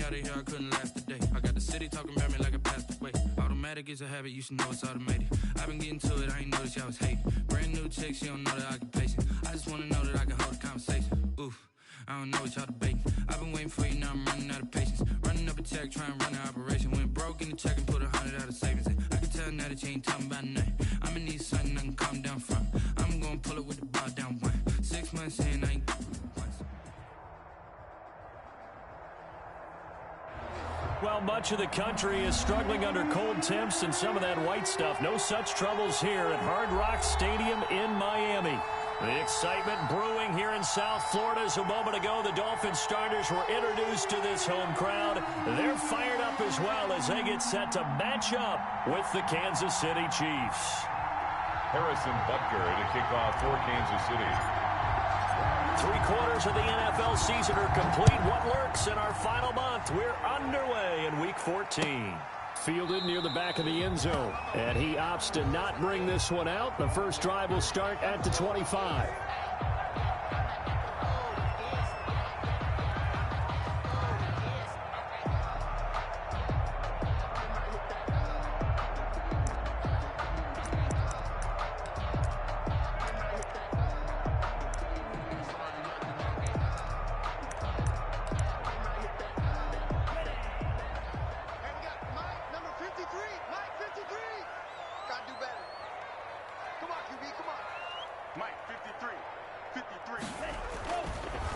out of here, I couldn't last a day. I got the city talking about me like I passed away. Automatic is a habit, you should know it's automated. I've been getting to it, I ain't noticed y'all was hating. Brand new chick, she don't know that I can pace it. I just wanna know that I can hold a conversation. Oof, I don't know what y'all debating. I've been waiting for you, now I'm running out of patience. Running up a check, trying to run an operation. Went broke in the check and put 100 out of savings in. I can tell now that you ain't talking about nothing. I'ma need something I can calm down from. I'm gonna pull it with the bar down one. 6 months in, I ain't once. Well, much of the country is struggling under cold temps and some of that white stuff. No such troubles here at Hard Rock Stadium in Miami. The excitement brewing here in South Florida as a moment ago the Dolphins starters were introduced to this home crowd. They're fired up as well as they get set to match up with the Kansas City Chiefs. Harrison Butker to kick off for Kansas City. 3/4 of the NFL season are complete. What lurks in our final month? We're underway in Week 14. Fielded near the back of the end zone. And he opts to not bring this one out. The first drive will start at the 25.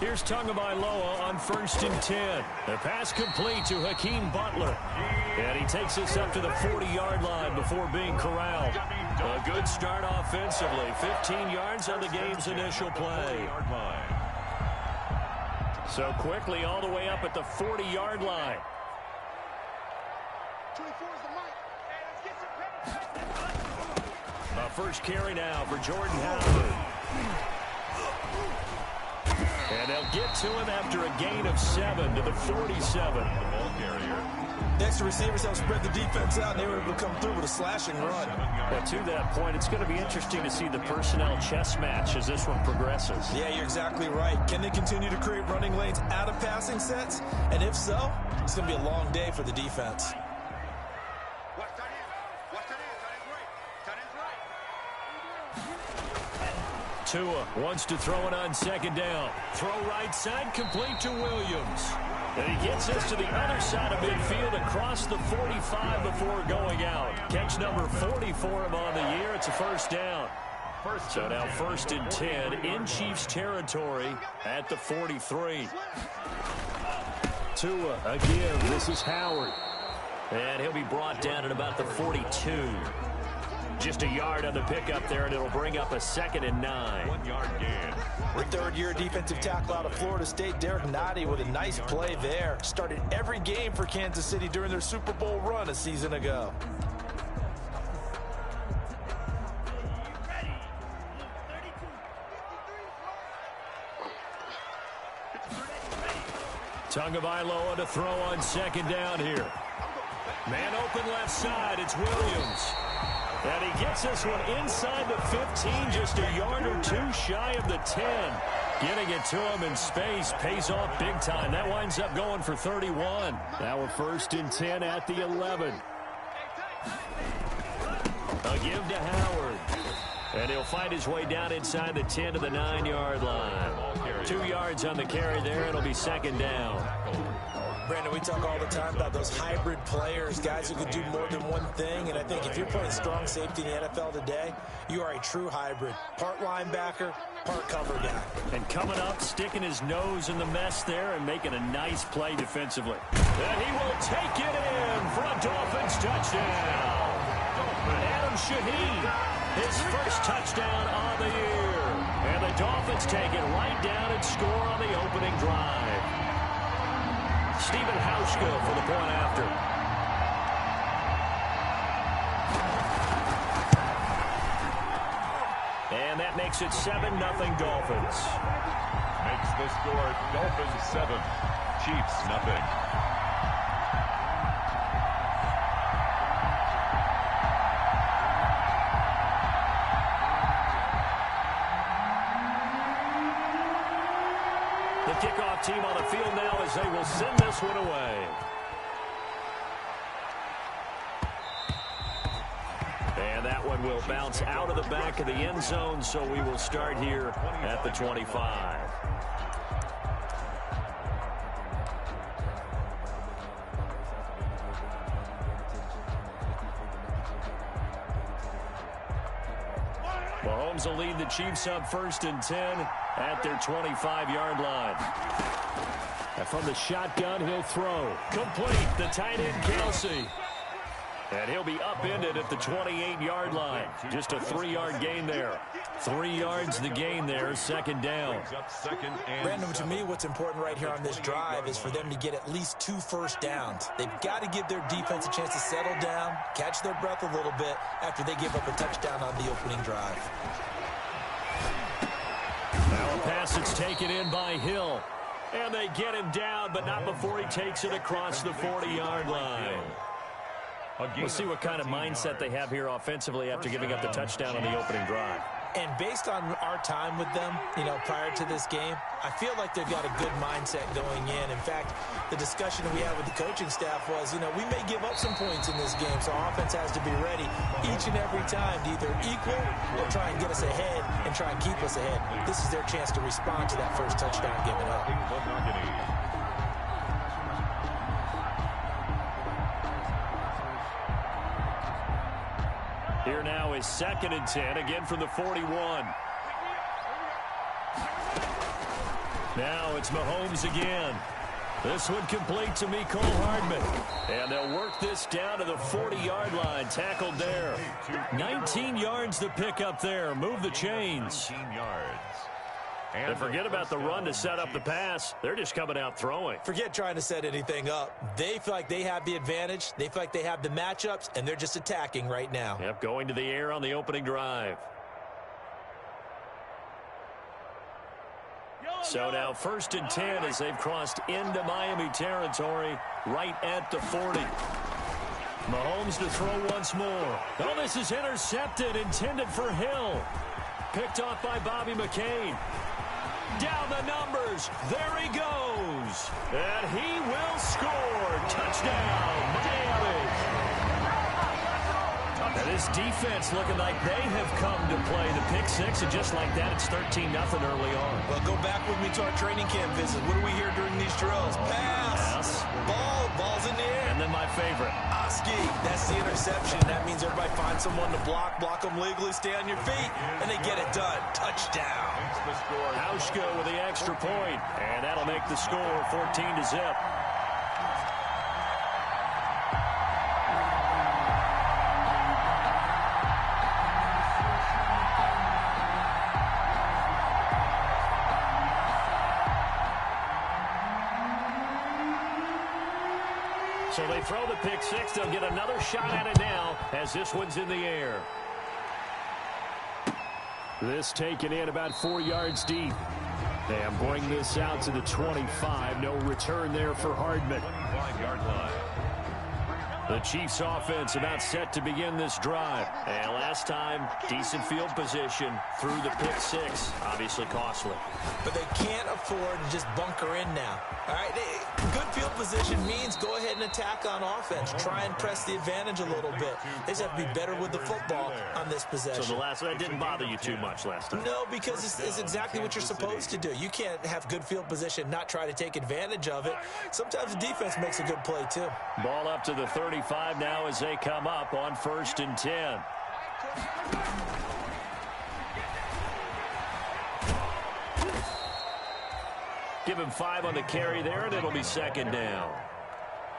Here's Tagovailoa on 1st and 10. The pass complete to Hakeem Butler. And he takes us up to the 40-yard line before being corralled. A good start offensively. 15 yards on the game's initial play. So quickly all the way up at the 40-yard line. A first carry now for Jordan Howard. And they'll get to him after a gain of 7 to the 47. The ball carrier. Extra receivers have spread the defense out, and they were able to come through with a slashing run. But to that point, it's going to be interesting to see the personnel chess match as this one progresses. Yeah, you're exactly right. Can they continue to create running lanes out of passing sets? And if so, it's going to be a long day for the defense. Tua wants to throw it on 2nd down. Throw right side, complete to Williams. And he gets us to the other side of midfield across the 45 before going out. Catch number 40 for him on the year. It's a first down. So now 1st and 10 in Chiefs territory at the 43. Tua again. This is Howard. And he'll be brought down at about the 42. Just a yard on the pickup there, and it'll bring up a 2nd and 9. 1 yard gain. The third-year defensive tackle out of Florida State, Derek Nottie, with a nice play there. Started every game for Kansas City during their Super Bowl run a season ago. Tagovailoa to throw on 2nd down here. Man open left side, it's Williams. And he gets this one inside the 15, just a yard or two shy of the 10. Getting it to him in space pays off big time. That winds up going for 31. Now a 1st and 10 at the 11. A give to Howard. And he'll find his way down inside the 10 to the 9-yard line. 2 yards on the carry there. It'll be 2nd down. Brandon, we talk all the time about those hybrid players, guys who can do more than one thing. And I think if you're playing strong safety in the NFL today, you are a true hybrid. Part linebacker, part cover guy. And coming up, sticking his nose in the mess there and making a nice play defensively. And he will take it in for a Dolphins touchdown. Adam Shaheen, his first touchdown on the year. And the Dolphins take it right down and score on the opening drive. Stephen Hauschka for the point after. And that makes it 7-0 Dolphins. Makes the score Dolphins 7, Chiefs nothing. The kickoff backup team on the field now as they will send this one away. And that one will bounce out of the back of the end zone, so we will start here at the 25. Mahomes will lead the Chiefs up 1st and 10 at their 25-yard line. And from the shotgun, he'll throw. Complete. The tight end, Kelsey. And he'll be upended at the 28-yard line. Just a 3-yard gain there. 3 yards the gain there, 2nd down. Brandon, to me, what's important right here on this drive is for them to get at least 2 first downs. They've got to give their defense a chance to settle down, catch their breath a little bit after they give up a touchdown on the opening drive. Now a pass that's taken in by Hill. And they get him down, but not before he takes it across the 40-yard line. We'll see what kind of mindset they have here offensively after giving up the touchdown on the opening drive. And based on our time with them, prior to this game, I feel like they've got a good mindset going in. In fact, the discussion that we had with the coaching staff was, we may give up some points in this game, so our offense has to be ready each and every time to either equal or try and get us ahead and try and keep us ahead. This is their chance to respond to that first touchdown given up. Here now is 2nd and 10, again from the 41. Now it's Mahomes again. This one complete to Mecole Hardman. And they'll work this down to the 40-yard line, tackled there. 19 yards to pick up there. Move the chains. 19 yards. And forget about the run to set up the pass. They're just coming out throwing. Forget trying to set anything up. They feel like they have the advantage. They feel like they have the matchups, and they're just attacking right now. Yep, going to the air on the opening drive. So now 1st and 10 as they've crossed into Miami territory right at the 40. Mahomes to throw once more. Oh, this is intercepted, intended for Hill. Picked off by Bobby McCain. Down the numbers. There he goes. And he will score. Touchdown, Miami. Now this defense looking like they have come to play the pick six, and just like that, it's 13-0 early on. Well, go back with me to our training camp visit. What do we hear during these drills? Pass. Ball's in the air. And then my favorite. Oski. That's the interception. That means everybody finds someone to block them legally, stay on your feet, and they get it done. Touchdown. Hauschka with the extra point, and that'll make the score 14-0. So they throw the pick six. They'll get another shot at it now as this one's in the air. This taken in about 4 yards deep. And bring this out to the 25. No return there for Hardman. 25-yard line. The Chiefs offense about set to begin this drive. And last time, decent field position through the pick six. Obviously costly. But they can't afford to just bunker in now. All right, good field position means go ahead and attack on offense. Try and press the advantage a little bit. They just have to be better with the football on this possession. So that didn't bother you too much last time? No, because it's exactly what you're supposed to do. You can't have good field position, not try to take advantage of it. Sometimes the defense makes a good play too. Ball up to the 35 now as they come up on 1st and 10. Give him 5 on the carry there, and it'll be 2nd down.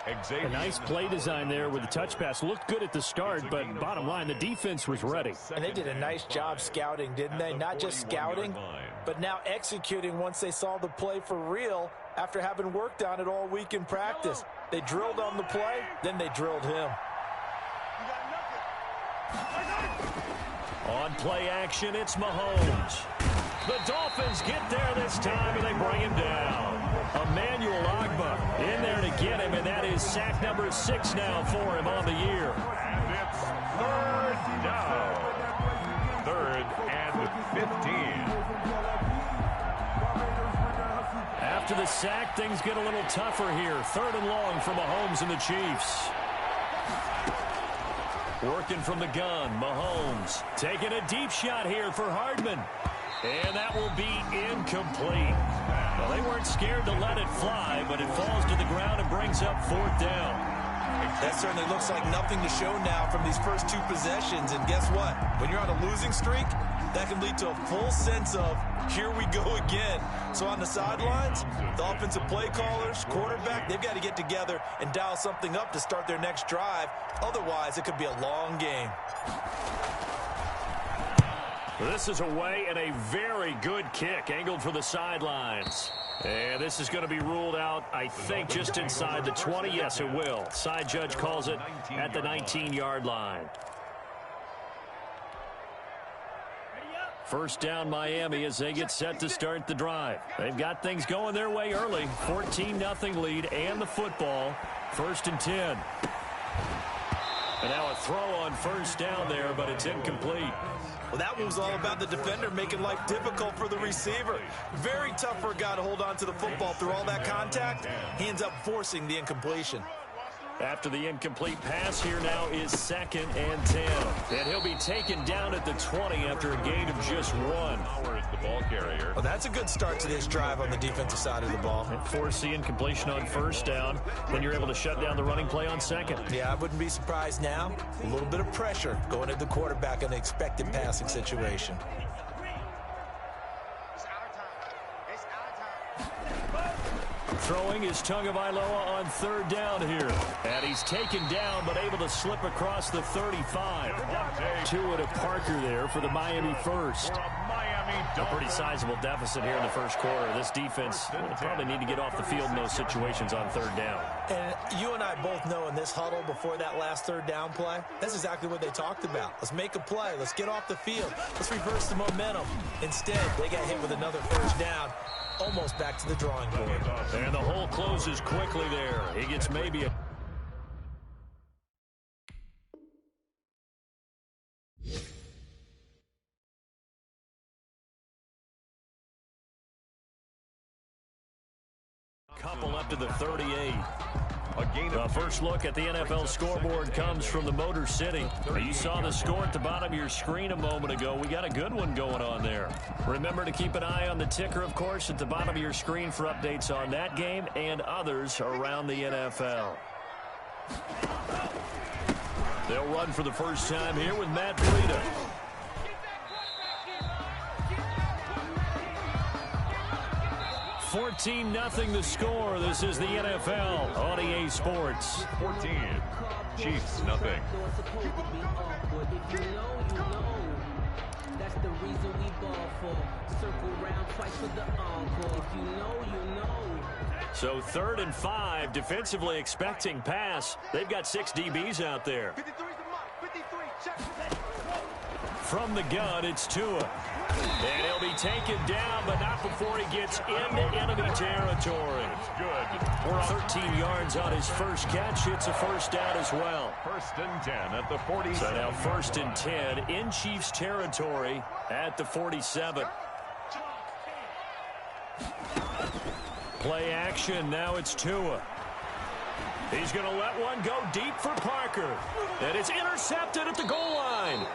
A nice play design there with the touch pass. Looked good at the start, but bottom line, the defense was ready. And they did a nice job scouting, didn't they? Not just scouting, but now executing once they saw the play for real after having worked on it all week in practice. They drilled on the play, then they drilled him. On play action, it's Mahomes. The Dolphins get there this time, and they bring him down. Emmanuel Ogbah in there to get him, and that is sack number 6 now for him on the year. And it's 3rd down. 3rd and 15. After after the sack, things get a little tougher here. 3rd and long for Mahomes and the Chiefs. Working from the gun, Mahomes taking a deep shot here for Hardman. And that will be incomplete. Well, they weren't scared to let it fly, but it falls to the ground and brings up 4th down. That certainly looks like nothing to show now from these first 2 possessions. And guess what? When you're on a losing streak, that can lead to a full sense of, here we go again. So on the sidelines, the offensive play callers, quarterback, they've got to get together and dial something up to start their next drive. Otherwise, it could be a long game. This is away and a very good kick angled for the sidelines. And this is going to be ruled out, I think, just inside the 20. Yes, it will. Side judge calls it at the 19-yard line. First down, Miami, as they get set to start the drive. They've got things going their way early. 14-0 lead and the football. 1st and 10. And now a throw on first down there, but it's incomplete. Well, that one was all about the defender making life difficult for the receiver. Very tough for a guy to hold on to the football through all that contact. He ends up forcing the incompletion. After the incomplete pass, here now is 2nd and 10. And he'll be taken down at the 20 after a gain of just 1. The ball carrier. Well, that's a good start to this drive on the defensive side of the ball. And force the incompletion on first down. Then you're able to shut down the running play on 2nd. Yeah, I wouldn't be surprised now. A little bit of pressure going at the quarterback in an expected passing situation. Throwing is Tagovailoa on 3rd down here. And he's taken down but able to slip across the 35. Tua to Parker there for the Miami first. A pretty sizable deficit here in the first quarter. This defense will probably need to get off the field in those situations on 3rd down. And you and I both know in this huddle before that last 3rd down play, that's exactly what they talked about. Let's make a play. Let's get off the field. Let's reverse the momentum. Instead, they got hit with another 1st down. Almost back to the drawing board. And the hole closes quickly there. He gets maybe a... couple up to the 38. The first look at the NFL scoreboard comes from the Motor City. You saw the score at the bottom of your screen a moment ago. We got a good one going on there. Remember to keep an eye on the ticker, of course, at the bottom of your screen for updates on that game and others around the NFL. They'll run for the first time here with Matt Breida. 14-0 the score. This is the NFL on EA Sports. 14. Chiefs, nothing. That's the reason we ball for. Circle round twice for the encore. If you know, you know. So 3rd and 5, defensively expecting pass. They've got 6 DBs out there. From the gun, it's Tua. And he'll be taken down, but not before he gets into enemy territory. Good. We're 13 yards on his first catch. It's a first down as well. 1st and 10 at the 40. So now 1st and 10 in Chiefs territory at the 47. Play action. Now it's Tua. He's going to let one go deep for Parker. And it's intercepted at the goal line.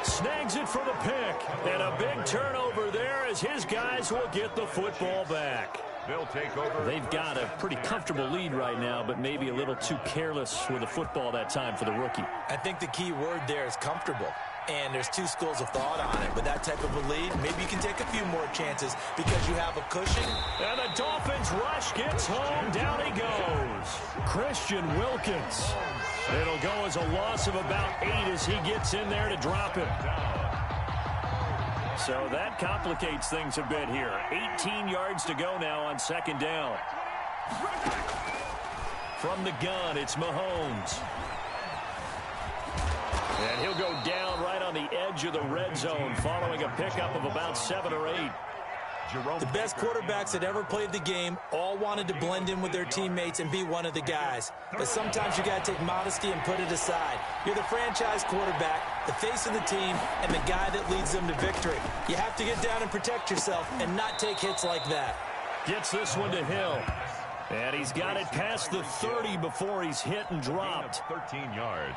Snags it for the pick. And a big turnover there as his guys will get the football back. They'll take over. They've got a pretty comfortable lead right now, but maybe a little too careless with the football that time for the rookie. I think the key word there is comfortable. And there's 2 schools of thought on it. With that type of a lead, maybe you can take a few more chances because you have a cushion. And the Dolphins rush gets home. Down he goes. Christian Wilkins. It'll go as a loss of about 8 as he gets in there to drop it. So that complicates things a bit here. 18 yards to go now on 2nd down. From the gun, it's Mahomes. And he'll go down right on the edge of the red zone following a pickup of about 7 or 8. The best quarterbacks that ever played the game all wanted to blend in with their teammates and be one of the guys. But sometimes you got to take modesty and put it aside. You're the franchise quarterback, the face of the team, and the guy that leads them to victory. You have to get down and protect yourself and not take hits like that. Gets this one to Hill. And he's got it past the 30 before he's hit and dropped. 13 yards.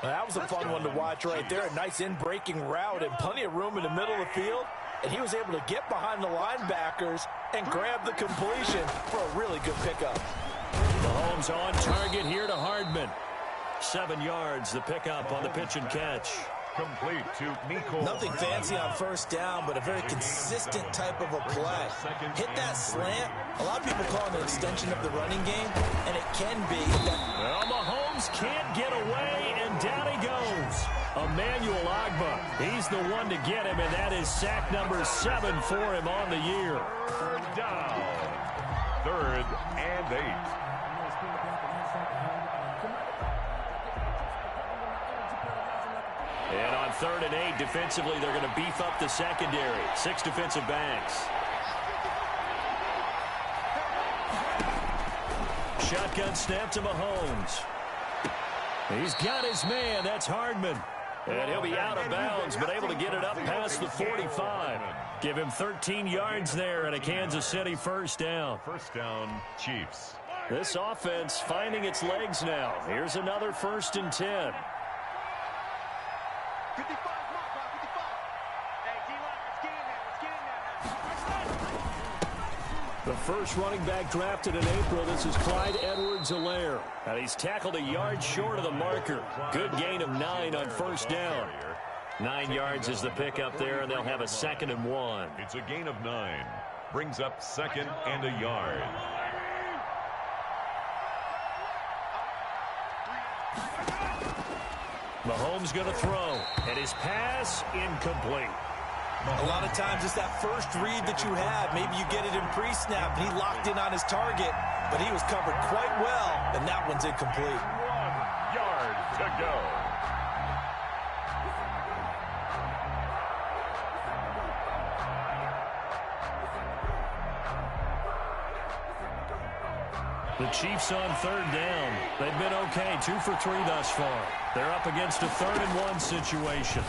Well, that was a fun one to watch right there. A nice in-breaking route and plenty of room in the middle of the field. And he was able to get behind the linebackers and grab the completion for a really good pickup. Mahomes on target here to Hardman. 7 yards, the pickup on the pitch and catch. Complete to Mecole. Nothing fancy on first down, but a very consistent type of a play. Hit that slant. A lot of people call it an extension of the running game, and it can be. Well, Mahomes can't get away, and down he goes. Emmanuel Ogbah, he's the one to get him, and that is sack number 7 for him on the year. Third down. 3rd and 8. And on 3rd and 8, defensively, they're going to beef up the secondary. 6 defensive backs. Shotgun snap to Mahomes. He's got his man. That's Hardman. And he'll be out of bounds, but able to get it up past the 45. Give him 13 yards there and a Kansas City first down. First down, Chiefs. This offense finding its legs now. Here's another 1st and 10. The first running back drafted in April, this is Clyde Edwards-Helaire. And he's tackled a yard short of the marker. Good gain of 9 on first down. 9 yards is the pickup there, and they'll have a 2nd and 1. It's a gain of 9. Brings up 2nd and a yard. Mahomes going to throw, and his pass incomplete. A lot of times it's that first read that you have. Maybe you get it in pre-snap, and he locked in on his target, but he was covered quite well, and that one's incomplete. 1 yard to go. The Chiefs on 3rd down. They've been okay, 2 for 3 thus far. They're up against a 3rd and 1 situation.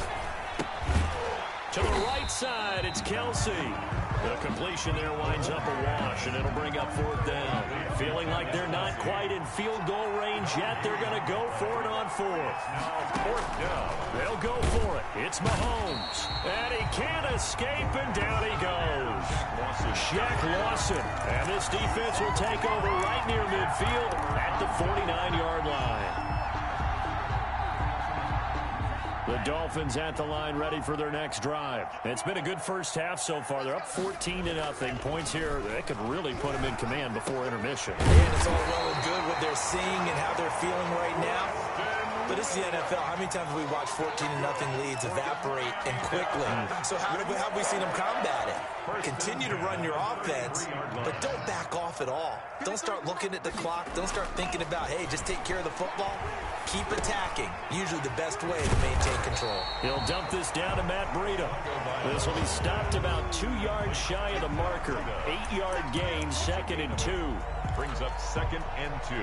To the right side, it's Kelsey. The completion there winds up a wash, and it'll bring up 4th down. Feeling like they're not quite in field goal range yet, they're going to go for it on 4th. Now 4th down. They'll go for it. It's Mahomes. And he can't escape, and down he goes. Shaq Lawson. And this defense will take over right near midfield at the 49-yard line. The Dolphins at the line ready for their next drive. It's been a good first half so far. They're up 14-0. Points here, they could really put them in command before intermission. And it's all well and good what they're seeing and how they're feeling right now. But this is the NFL. How many times have we watched 14-0 leads evaporate and quickly? So how have we seen them combat it? Continue to run your offense, but don't back off at all. Don't start looking at the clock. Don't start thinking about, hey, just take care of the football. Keep attacking. Usually the best way to maintain control. He'll dump this down to Matt Breida. This will be stopped about 2 yards shy of the marker. 8-yard gain, 2nd and 2. Brings up 2nd and 2.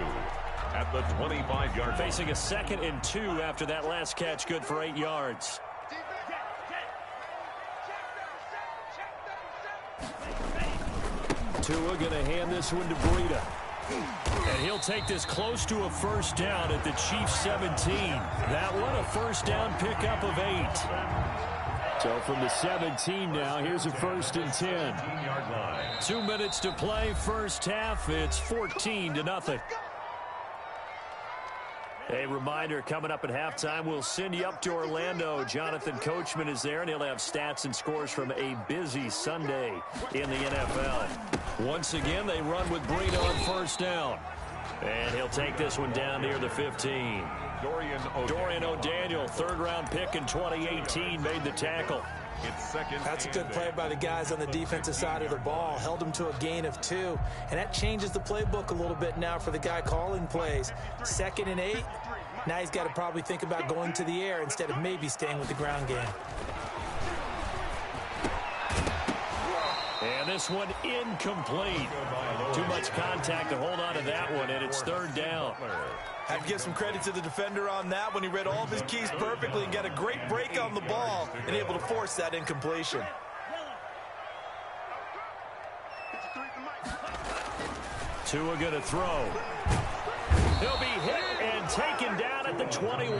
At the 25-yard line. Facing a 2nd and 2 after that last catch, good for 8 yards. Tua going to hand this one to Breida. And he'll take this close to a first down at the Chiefs 17. That one a first down pickup of 8. So from the 17 now, here's a 1st and 10. 2 minutes to play first half. It's 14-0. A reminder, coming up at halftime, we'll send you up to Orlando. Jonathan Coachman is there, and he'll have stats and scores from a busy Sunday in the NFL. Once again, they run with Breida on first down. And he'll take this one down near the 15. Dorian O'Daniel, 3rd-round pick in 2018, made the tackle. That's a good play by the guys on the defensive side of the ball. Held him to a gain of 2. And that changes the playbook a little bit now for the guy calling plays. 2nd and 8. Now he's got to probably think about going to the air instead of maybe staying with the ground game. And this one incomplete. Too much contact to hold on to that one, and it's 3rd down. Have to give some credit to the defender on that when he read all of his keys perfectly and got a great break on the ball and able to force that incompletion. Tua going to throw. He'll be hit and taken down at the 21.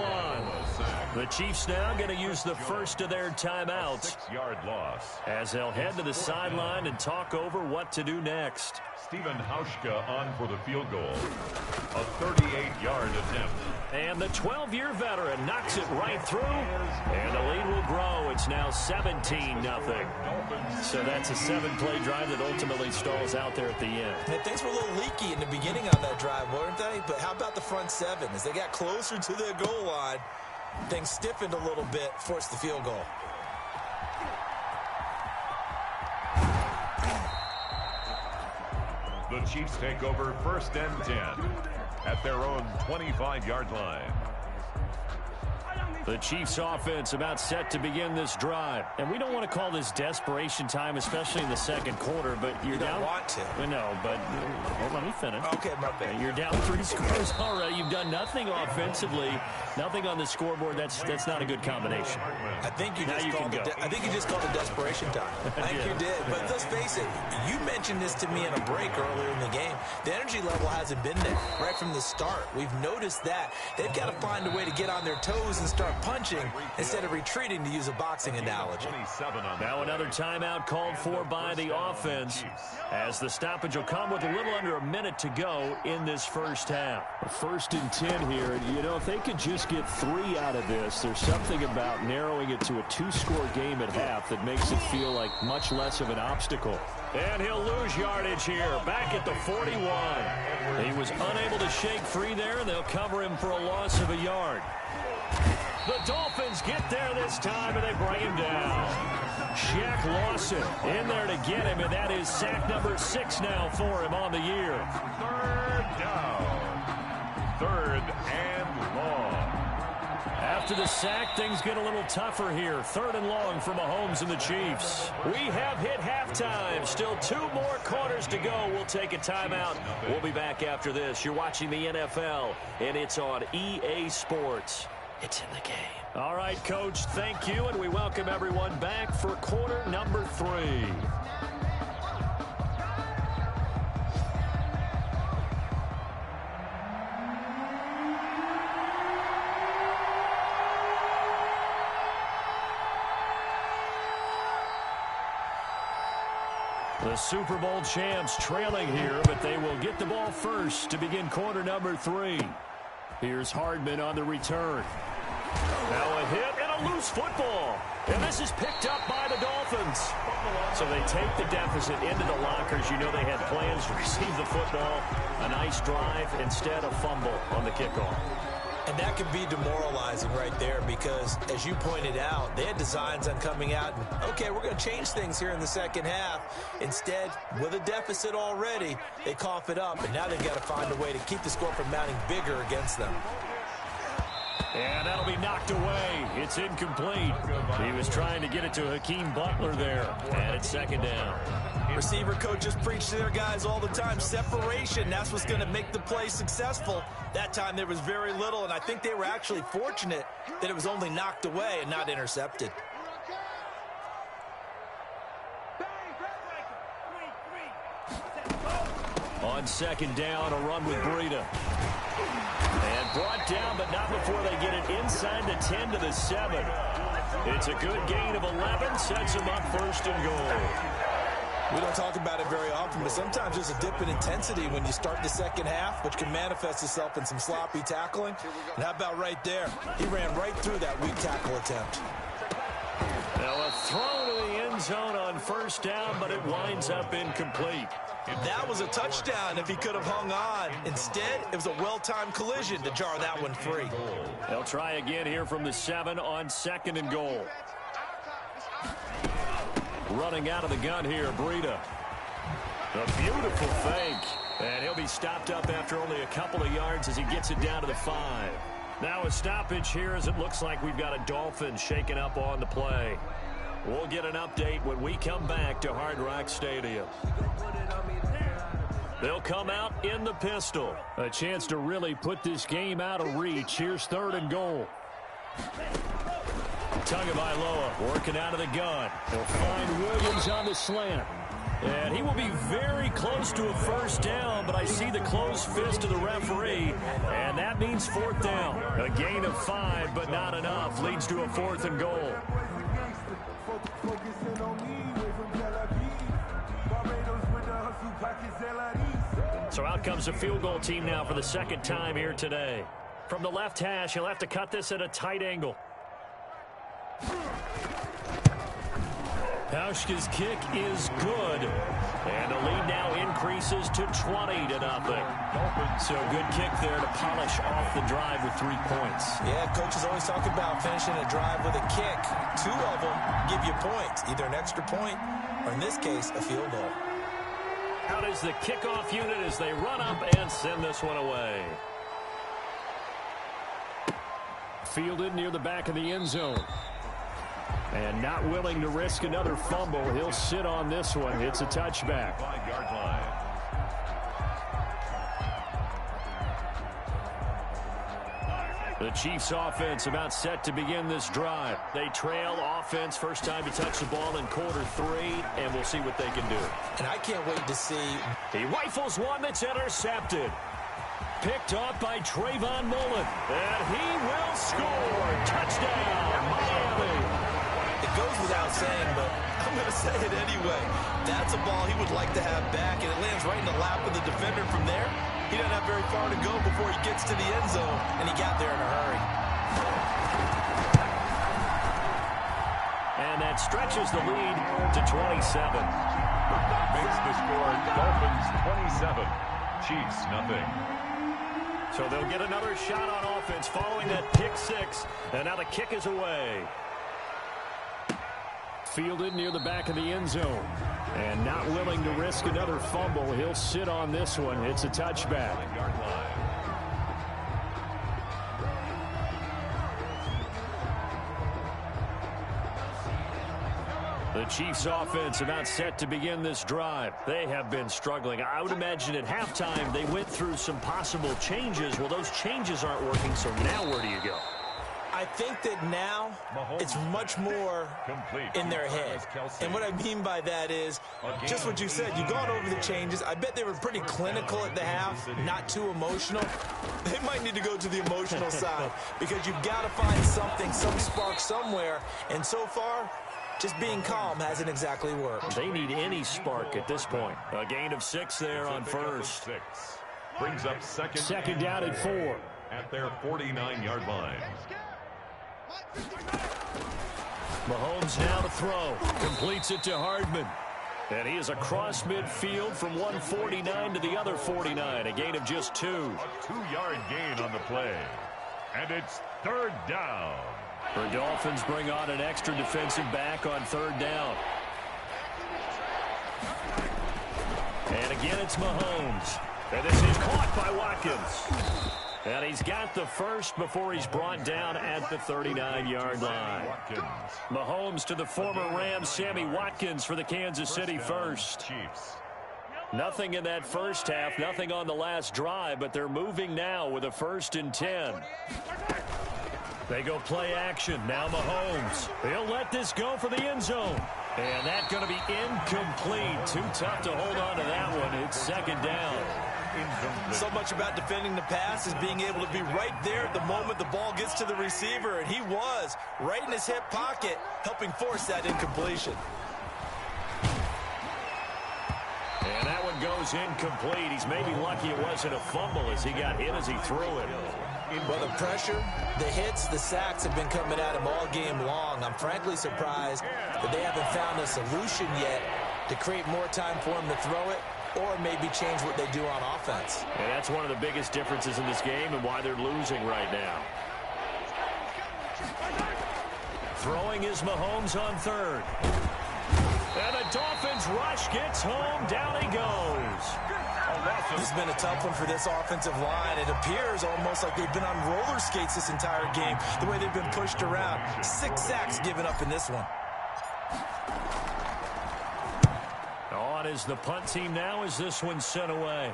The Chiefs now going to use the first of their timeouts. 6-yard loss. As they'll head to the sideline and talk over what to do next. Steven Hauschka on for the field goal. A 38-yard attempt. And the 12-year veteran knocks it right through. And the lead will grow. It's now 17-0. So that's a 7-play drive that ultimately stalls out there at the end. And things were a little leaky in the beginning on that drive, weren't they? But how about the front seven? As they got closer to the goal line, things stiffened a little bit, forced the field goal. The Chiefs take over 1st and 10 at their own 25-yard line. The Chiefs offense about set to begin this drive. And we don't want to call this desperation time, especially in the second quarter, but you're down. You don't want to. No, but well, let me finish. Okay, my bad. You're down 3 scores already. You've done nothing offensively, nothing on the scoreboard. That's not a good combination. I think you just called it. I think you just called it desperation time. I think you did. But let's face it. You mentioned this to me in a break earlier in the game. The energy level hasn't been there right from the start. We've noticed that they've got to find a way to get on their toes and start punching instead of retreating, to use a boxing analogy. Now another timeout called for by the offense, as the stoppage will come with a little under a minute to go in this first half. 1st and 10 here. You know, if they could just get 3 out of this, there's something about narrowing it to a 2-score game at half that makes it feel like much less of an obstacle. And he'll lose yardage here, back at the 41. He was unable to shake free there, and they'll cover him for a loss of a yard. The Dolphins get there this time, and they bring him down. Shaq Lawson in there to get him, and that is sack number 6 now for him on the year. 3rd down. 3rd and long. After the sack, things get a little tougher here. 3rd and long for Mahomes and the Chiefs. We have hit halftime. Still 2 more quarters to go. We'll take a timeout. We'll be back after this. You're watching the NFL, and it's on EA Sports. It's in the game. All right, Coach, thank you, and we welcome everyone back for quarter number 3. The Super Bowl champs trailing here, but they will get the ball first to begin quarter number 3. Here's Hardman on the return. Now a hit and a loose football. And this is picked up by the Dolphins. So they take the deficit into the lockers. You know they had plans to receive the football. A nice drive, instead a fumble on the kickoff. And that can be demoralizing right there because, as you pointed out, they had designs on coming out and, okay, we're going to change things here in the second half. Instead, with a deficit already, they cough it up, and now they've got to find a way to keep the score from mounting bigger against them. And that'll be knocked away. It's incomplete. He was trying to get it to Hakeem Butler there. And it's 2nd down. Receiver coaches preach to their guys all the time. Separation, that's what's going to make the play successful. That time there was very little, and I think they were actually fortunate that it was only knocked away and not intercepted. On 2nd down, a run with Breida. And brought down, but not before they get it inside the 10 to the 7. It's a good gain of 11, sets them up 1st and goal. We don't talk about it very often, but sometimes there's a dip in intensity when you start the second half, which can manifest itself in some sloppy tackling. And how about right there? He ran right through that weak tackle attempt. Now a throw to the end zone on 1st down, but it winds up incomplete. That was a touchdown if he could have hung on. Instead, it was a well-timed collision to jar that one free. They'll try again here from the 7 on 2nd and goal. Running out of the gun here, Breida. A beautiful fake. And he'll be stopped up after only a couple of yards as he gets it down to the 5. Now a stoppage here as it looks like we've got a Dolphin shaken up on the play. We'll get an update when we come back to Hard Rock Stadium. They'll come out in the pistol. A chance to really put this game out of reach. Here's 3rd and goal. Tagovailoa working out of the gun. He'll find Williams on the slant. And he will be very close to a first down, but I see the closed fist of the referee, and that means fourth down. A gain of 5, but not enough. Leads to a 4th and goal. So out comes the field goal team now for the second time here today. From the left hash, he'll have to cut this at a tight angle. Hauschka's kick is good. And the lead now increases to 20-0. So good kick there to polish off the drive with 3 points. Yeah, coaches always talk about finishing a drive with a kick. 2 of them give you points, either an extra point or, in this case, a field goal. Out is the kickoff unit as they run up and send this one away. Fielded near the back of the end zone. And not willing to risk another fumble. He'll sit on this one. It's a touchback. 5-yard line. The Chiefs offense about set to begin this drive. They trail offense, first time to touch the ball in quarter 3, and we'll see what they can do. And I can't wait to see. He rifles one that's intercepted. Picked off by Trayvon Mullen. And he will score. Touchdown, Miami. It goes without saying, but I'm going to say it anyway. That's a ball he would like to have back, and it lands right in the lap of the defender from there. He doesn't have very far to go before he gets to the end zone, and he got there in a hurry. And that stretches the lead to 27. Makes the score Dolphins 27, Chiefs nothing. So they'll get another shot on offense following that pick 6, and now the kick is away. Fielded near the back of the end zone. And not willing to risk another fumble. He'll sit on this one. It's a touchback. 5-yard line. The Chiefs offense about set to begin this drive. They have been struggling. I would imagine at halftime they went through some possible changes. Well, those changes aren't working, so now where do you go? I think that now it's much more in their head. And what I mean by that is just what you said. You've gone over the changes. I bet they were pretty clinical at the half, not too emotional. They might need to go to the emotional side because you've got to find something, some spark somewhere. And so far, just being calm hasn't exactly worked. They need any spark at this point. A gain of 6 there on first. 6. Brings up second down at 4. At their 49-yard line. Mahomes now to throw. Completes it to Hardman. And he is across midfield from 149 to the other 49. A gain of just 2. A 2-yard gain on the play. And it's 3rd down. The Dolphins bring on an extra defensive back on 3rd down. And again it's Mahomes. And this is caught by Watkins. And he's got the first before he's brought down at the 39-yard line. Mahomes to the former Rams, Sammy Watkins for the Kansas City first. Nothing in that first half, nothing on the last drive, but they're moving now with a 1st and 10. They go play action. Now Mahomes. He'll let this go for the end zone. And that's going to be incomplete. Too tough to hold on to that one. It's 2nd down. So much about defending the pass is being able to be right there at the moment the ball gets to the receiver, and he was right in his hip pocket, helping force that incompletion. And that one goes incomplete. He's maybe lucky it wasn't a fumble as he got hit as he threw it. Well, the pressure, the hits, the sacks have been coming at him all game long. I'm frankly surprised that they haven't found a solution yet to create more time for him to throw it, or maybe change what they do on offense. And that's one of the biggest differences in this game and why they're losing right now. Throwing is Mahomes on 3rd. And the Dolphins rush gets home. Down he goes. This has been a tough one for this offensive line. It appears almost like they've been on roller skates this entire game, the way they've been pushed around. 6 sacks given up in this one. On is the punt team now as this one's sent away.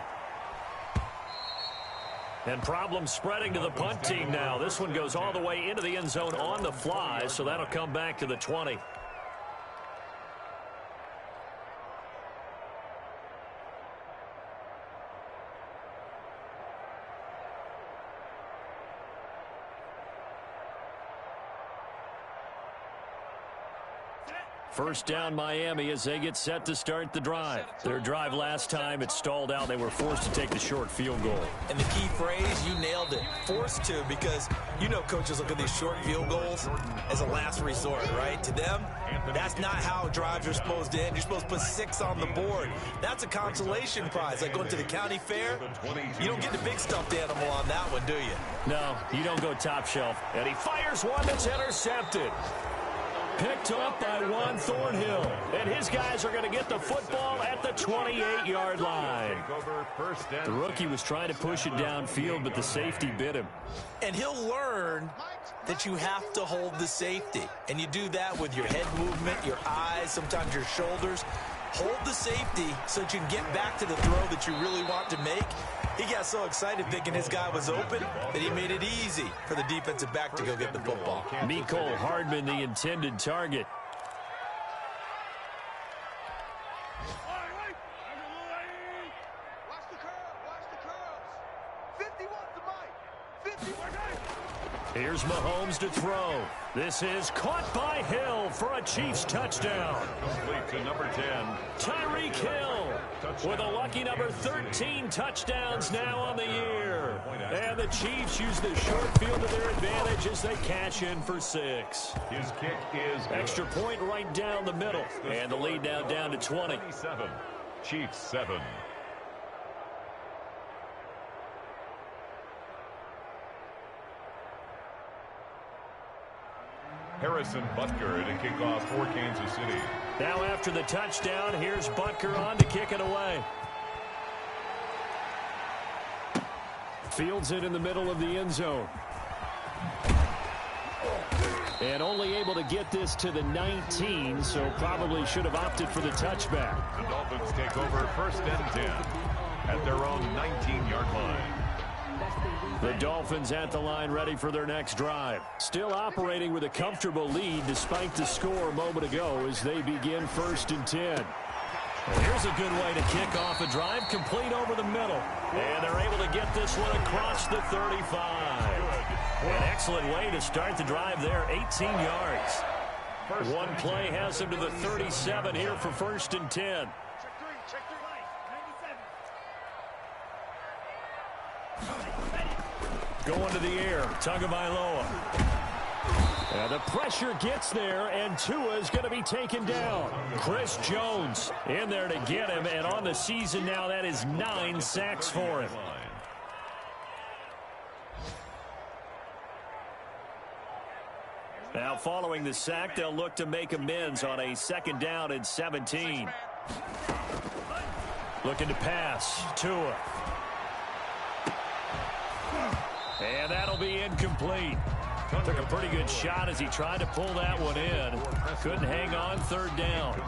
And problems spreading to the punt team now. This one goes all the way into the end zone on the fly, so that'll come back to the 20. First down Miami as they get set to start the drive. Their drive last time, it stalled out. They were forced to take the short field goal. And the key phrase, you nailed it. Forced to, because you know coaches look at these short field goals as a last resort, right? To them, that's not how drives are supposed to end. You're supposed to put 6 on the board. That's a consolation prize. Like going to the county fair, you don't get the big stuffed animal on that one, do you? No, you don't go top shelf. And he fires one that's intercepted. Picked up by Juan Thornhill. And his guys are going to get the football at the 28-yard line. The rookie was trying to push it downfield, but the safety bit him. And he'll learn that you have to hold the safety. And you do that with your head movement, your eyes, sometimes your shoulders. Hold the safety so that you can get back to the throw that you really want to make. He got so excited thinking his guy was open that he made it easy for the defensive back to go get the football. Mecole Hardman, the intended target. Here's Mahomes to throw. This is caught by Hill for a Chiefs touchdown. Complete to number 10. Tyreek Hill with a lucky number 13 touchdowns now on the year. And the Chiefs use the short field to their advantage as they cash in for 6. His kick is extra point right down the middle. And the lead now down to 20. 27. Chiefs 7. Harrison Butker to kick off for Kansas City. Now after the touchdown, here's Butker on to kick it away. Fields it in the middle of the end zone. And only able to get this to the 19, so probably should have opted for the touchback. The Dolphins take over first and 10 at their own 19-yard line. The Dolphins at the line ready for their next drive. Still operating with a comfortable lead despite the score a moment ago as they begin first and 10. And here's a good way to kick off a drive, complete over the middle. And they're able to get this one across the 35. An excellent way to start the drive there, 18 yards. One play has him to the 37 here for first and 10. Going to the air, Tagovailoa. And the pressure gets there, and Tua is going to be taken down. Chris Jones in there to get him, and on the season now, that is 9 sacks for him. Now following the sack, they'll look to make amends on a second down and 17. Looking to pass, Tua. And that'll be incomplete. Took a pretty good shot as he tried to pull that one in. Couldn't hang on, third down.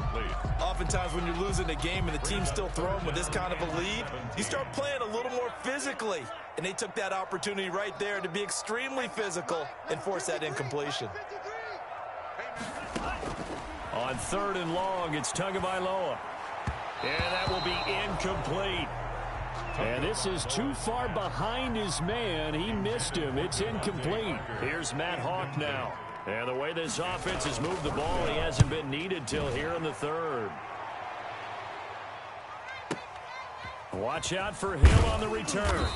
Oftentimes when you're losing a game and the team's still throwing with this kind of a lead, you start playing a little more physically. And they took that opportunity right there to be extremely physical and force that incompletion. On third and long, it's Tagovailoa. And that will be incomplete. And this is too far behind his man. He missed him. It's incomplete. Here's Matt Hawk now. And the way this offense has moved the ball, he hasn't been needed till here in the third. Watch out for Hill on the return.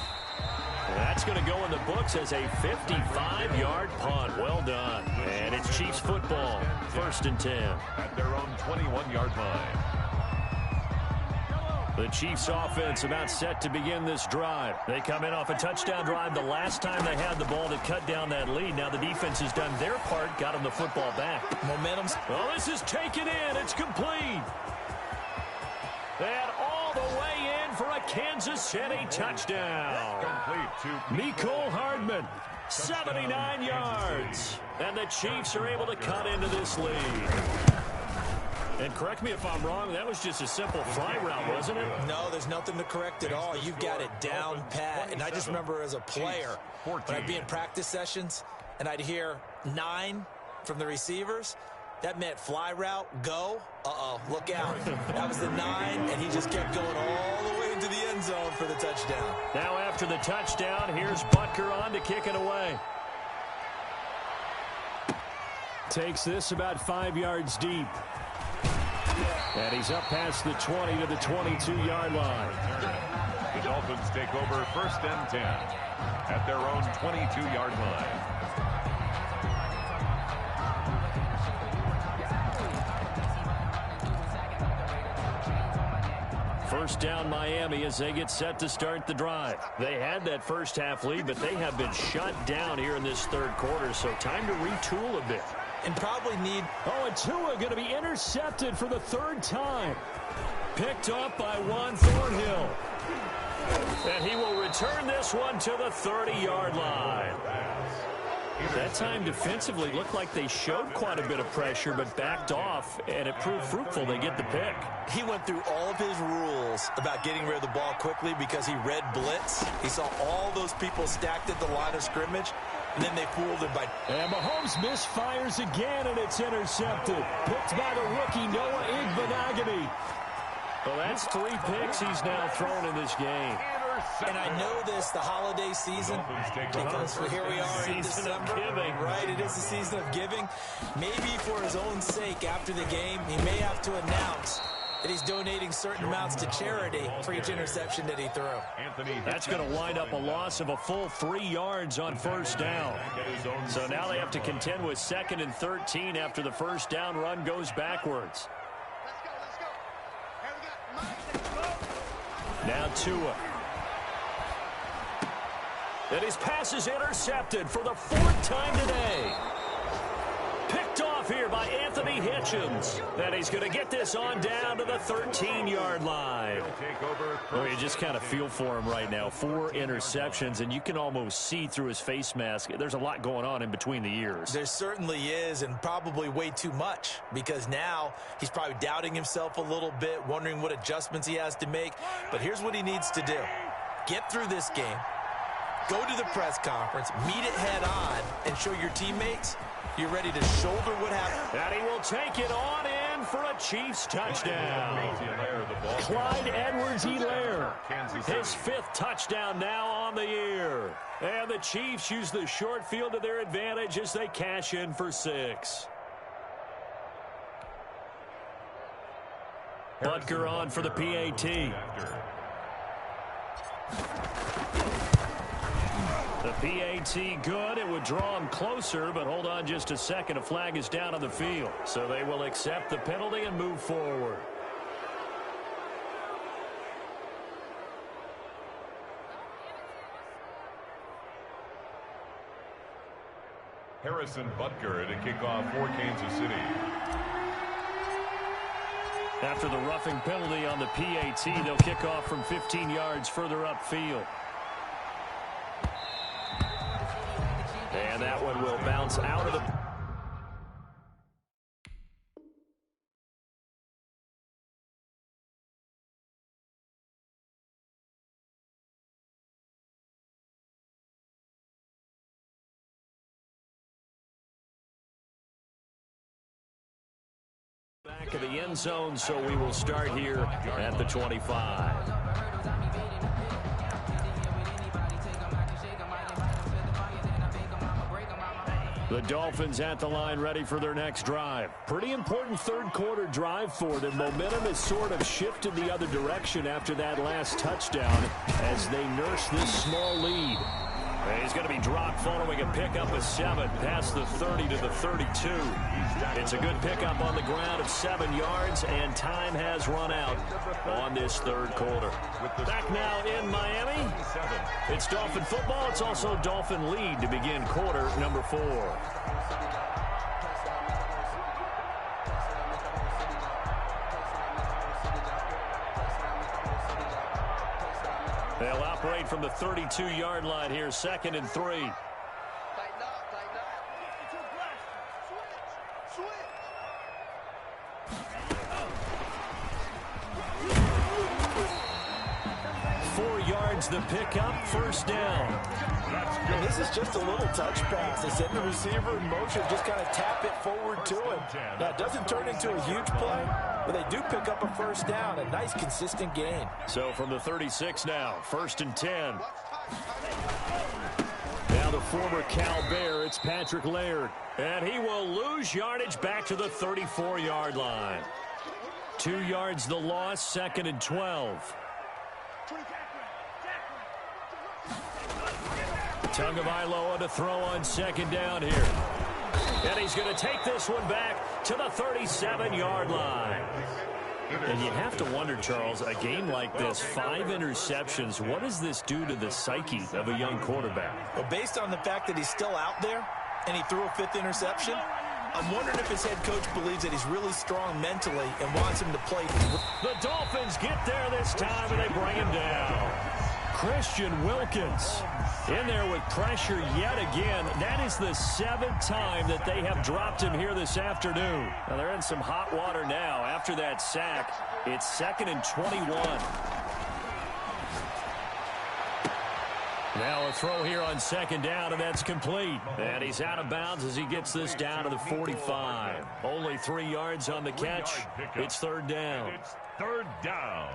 That's going to go in the books as a 55-yard punt. Well done. And it's Chiefs football. First and 10. At their own 21-yard line. The Chiefs offense about set to begin this drive. They come in off a touchdown drive the last time they had the ball to cut down that lead. Now the defense has done their part, got them the football back. Momentum's... Well, this is taken in. It's complete. And all the way in for a Kansas City touchdown. Complete to Mecole Hardman, 79 yards. And the Chiefs are able to cut into this lead. And correct me if I'm wrong, that was just a simple fly route, wasn't it? No, there's nothing to correct at all. You've got it down pat. And I just remember as a player, when I'd be in practice sessions and I'd hear 9 from the receivers, that meant fly route, go. Uh-oh, look out. That was the 9, and he just kept going all the way into the end zone for the touchdown. Now after the touchdown, here's Butker on to kick it away. Takes this about 5 yards deep. And he's up past the 20 to the 22-yard line. The Dolphins take over 1st and 10 at their own 22-yard line. First down Miami as they get set to start the drive. They had that first half lead, but they have been shut down here in this third quarter, so time to retool a bit. And probably need... Oh, and Tua going to be intercepted for the third time. Picked up by Juan Thornhill. And he will return this one to the 30-yard line. That time defensively looked like they showed quite a bit of pressure but backed off, and it proved fruitful. They get the pick. He went through all of his rules about getting rid of the ball quickly because he read blitz. He saw all those people stacked at the line of scrimmage, and then they fooled him by... And Mahomes misfires again, and it's intercepted. Picked by the rookie Noah Igbinoghene. Well, that's 3 picks he's now thrown in this game. And I know this, the holiday season, because here we are in December. Right, it is the season of giving. Maybe for his own sake, after the game, he may have to announce that he's donating certain amounts to charity for each interception that he threw. That's going to wind up a loss of a full 3 yards on first down. So now they have to contend with 2nd and 13 after the first down run goes backwards. Now Tua. And his pass is intercepted for the 4th time today. Picked off here by Anthony Hitchens. And he's going to get this on down to the 13-yard line. Oh, you just kind of feel for him right now. 4 interceptions, and you can almost see through his face mask. There's a lot going on in between the ears. There certainly is, and probably way too much, because now he's probably doubting himself a little bit, wondering what adjustments he has to make. But here's what he needs to do. Get through this game. Go to the press conference, meet it head on, and show your teammates you're ready to shoulder what happened. And he will take it on in for a Chiefs touchdown. Clyde Edwards-Helaire, his 5th touchdown now on the year. And the Chiefs use the short field to their advantage as they cash in for 6. Butker on for the PAT. The PAT good. It would draw him closer, but hold on just a second. A flag is down on the field. So they will accept the penalty and move forward. Harrison Butker to kick off for Kansas City. After the roughing penalty on the PAT, they'll kick off from 15 yards further upfield. And that one will bounce out of the... Back of the end zone, so we will start here at the 25. The Dolphins at the line ready for their next drive. Pretty important third quarter drive for them. Momentum has sort of shifted the other direction after that last touchdown as they nurse this small lead. And he's going to be dropped following a pickup of 7 past the 30 to the 32. It's a good pickup on the ground of 7 yards, and time has run out on this third quarter. Back now in Miami. It's Dolphin football. It's also Dolphin lead to begin quarter number 4. They'll operate from the 32-yard line here, 2nd and 3. 4 yards the pickup, first down. And this is just a little touch pass. They send the receiver in motion, just kind of tap it forward to him. Now, it doesn't turn into a huge play, but they do pick up a first down, a nice, consistent gain. So from the 36 now, 1st and 10. Now the former Cal Bear, it's Patrick Laird. And he will lose yardage back to the 34-yard line. 2 yards the loss, 2nd and 12. Tagovailoa to throw on 2nd down here. And he's going to take this one back to the 37-yard line. And you have to wonder, Charles, a game like this, 5 interceptions, what does this do to the psyche of a young quarterback? Well, based on the fact that he's still out there and he threw a 5th interception, I'm wondering if his head coach believes that he's really strong mentally and wants him to play. The Dolphins get there this time, and they bring him down. Christian Wilkins in there with pressure yet again. That is the 7th time that they have dropped him here this afternoon. Now they're in some hot water now after that sack. It's 2nd and 21. Now a throw here on 2nd down, and that's complete. And he's out of bounds as he gets this down to the 45. Only 3 yards on the catch. It's 3rd down. It's 3rd down.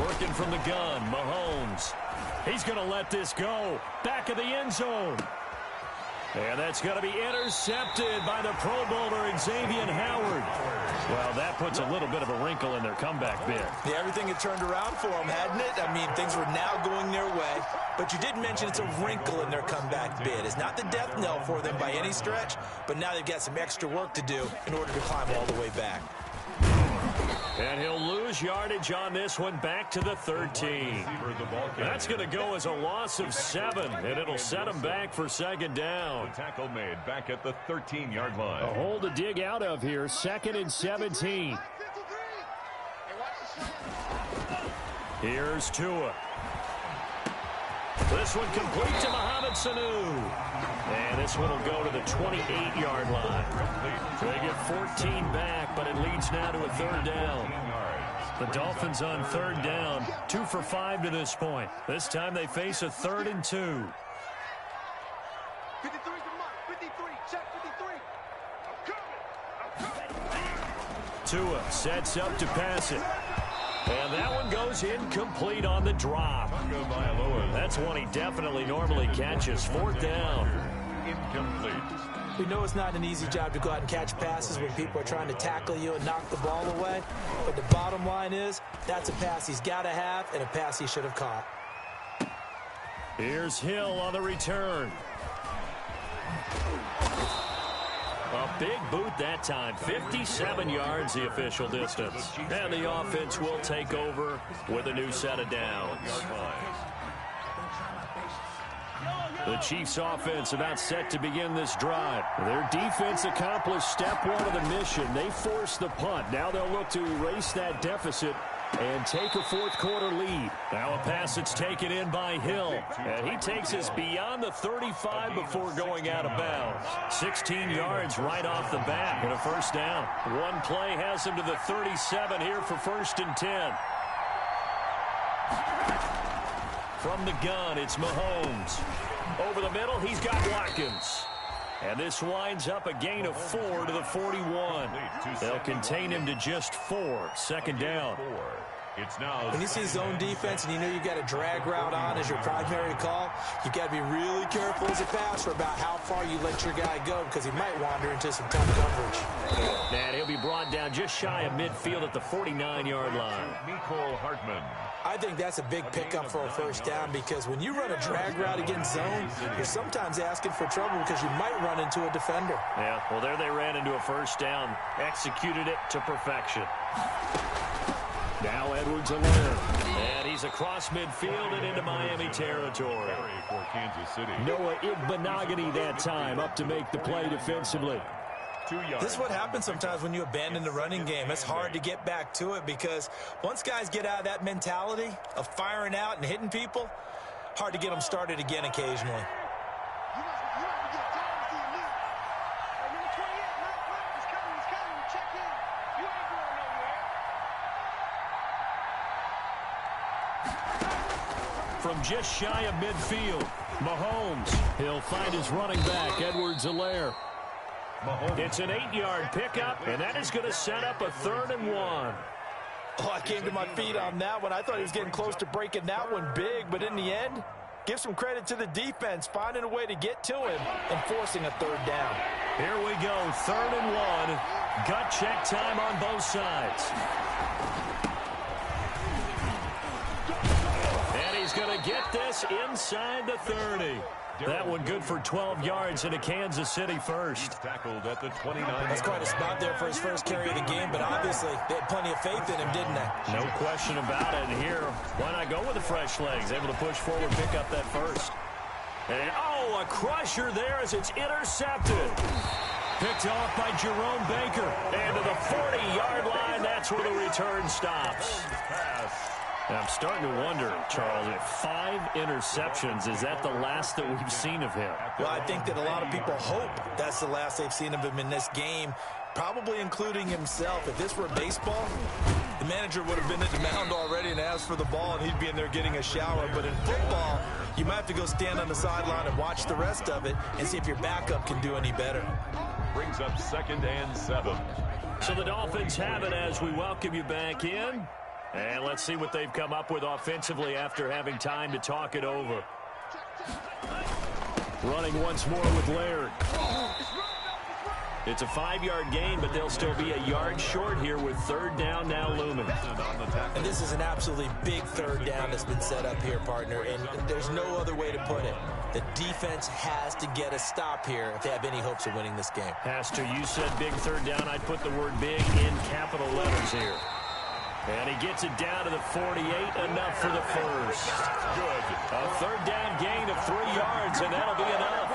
Working from the gun, Mahomes. He's going to let this go. Back of the end zone. And that's going to be intercepted by the Pro Bowler Xavier Howard. Well, that puts a little bit of a wrinkle in their comeback bid. Yeah, everything had turned around for them, hadn't it? I mean, things were now going their way. But you did mention it's a wrinkle in their comeback bid. It's not the death knell for them by any stretch, but now they've got some extra work to do in order to climb all the way back. And he'll lose yardage on this one back to the 13. That's going to go as a loss of 7, and it'll set him back for 2nd down. The tackle made back at the 13-yard line. A hole to dig out of here, 2nd and 17. Here's Tua. This one complete to Mohamed Sanu. And this one will go to the 28-yard line. They get 14 back, but it leads now to a 3rd down. The Dolphins on 3rd down, 2 for 5 to this point. This time they face a 3rd and 2. 53 check 53. Tua sets up to pass it. And that one goes incomplete on the drop. That's one he definitely normally catches. 4th down. Incomplete. We know it's not an easy job to go out and catch passes when people are trying to tackle you and knock the ball away. But the bottom line is, that's a pass he's got to have and a pass he should have caught. Here's Hill on the return. A big boot that time. 57 yards the official distance. And the offense will take over with a new set of downs. The Chiefs offense about set to begin this drive. Their defense accomplished step 1 of the mission. They forced the punt. Now they'll look to erase that deficit and take a 4th quarter lead. Now a pass that's taken in by Hill. And he takes us beyond the 35 before going out of bounds. 16 yards right off the bat and a 1st down. One play has him to the 37 here for 1st and 10. From the gun, it's Mahomes. Over the middle, he's got Watkins. And this winds up a gain of 4 to the 41. They'll contain him to just 4. 2nd down. It's now when you see zone defense and you know you've got a drag route on as your primary call, you've got to be really careful as a passer about how far you let your guy go because he might wander into some tough coverage. And he'll be brought down just shy of midfield at the 49-yard line. Mecole Hardman. I think that's a big pickup for a 1st down because when you run a drag route against zone, you're sometimes asking for trouble because you might run into a defender. Yeah, well, there they ran into a 1st down. Executed it to perfection. Now Edwards-Helaire. And he's across midfield and into Miami territory. For Kansas City. Noah Igbinoghene that time up to make the play defensively. 2 yards. This is what happens sometimes when you abandon the running game. It's hard to get back to it because once guys get out of that mentality of firing out and hitting people, hard to get them started again occasionally. From just shy of midfield, Mahomes. He'll find his running back, Edwards-Helaire. It's an 8-yard pickup, and that is going to set up a 3rd and 1. Oh, I came to my feet on that one. I thought he was getting close to breaking that one big, but in the end, Give some credit to the defense, finding a way to get to him and forcing a third down. Here we go, 3rd and 1. Gut check time on both sides. And he's going to get this inside the 30. That one good for 12 yards into Kansas City first. Tackled at the 29. That's quite a spot there for his first carry of the game, but obviously they had plenty of faith in him, didn't they? No question about it. And here, why not go with the fresh legs? Able to push forward, pick up that first. And, oh, a crusher there as it's intercepted. Picked off by Jerome Baker. And to the 40-yard line, that's where the return stops. Now, I'm starting to wonder, Charles, if 5 interceptions, is that the last that we've seen of him? Well, I think that a lot of people hope that's the last they've seen of him in this game, probably including himself. If this were baseball, the manager would have been at the mound already and asked for the ball, and he'd be in there getting a shower. But in football, you might have to go stand on the sideline and watch the rest of it and see if your backup can do any better. Brings up 2nd and 7. So the Dolphins have it as we welcome you back in. And let's see what they've come up with offensively after having time to talk it over. Running once more with Laird. It's a 5-yard gain, but they'll still be a yard short here with 3rd down now looming. And this is an absolutely big 3rd down that's been set up here, partner, and there's no other way to put it. The defense has to get a stop here if they have any hopes of winning this game. Has to. You said big 3rd down. I'd put the word big in capital letters here. And he gets it down to the 48, enough for the first. Good. A 3rd down gain of 3 yards, and that'll be enough.